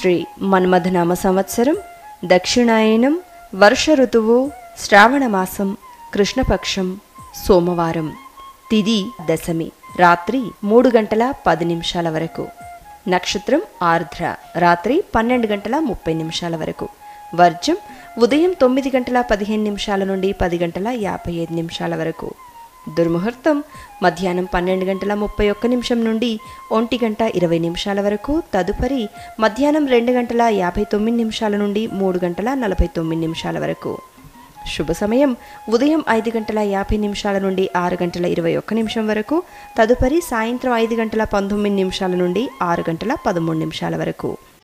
శ్రీ మన్మథనామ సంవత్సరం దక్షిణాయనం వర్ష ఋతువు శ్రావణమాసం కృష్ణపక్షం సోమవారం తిథి దశమి రాత్రి 3:10 వరకు నక్షత్రం ఆర్ద్ర రాత్రి 12:30 వరకు వర్జం ఉదయం 9:15 నుండి 10:55 వరకు దుర్ముహూర్తం మధ్యాహ్నం 12:31 నుండి 1:20 వరకు తదుపరి మధ్యాహ్నం 2:59 నుండి 3:49 వరకు శుభ సమయం ఉదయం 5:50 నుండి 6:21 వరకు తదుపరి సాయంత్రం 5:19 నుండి 6:13 వరకు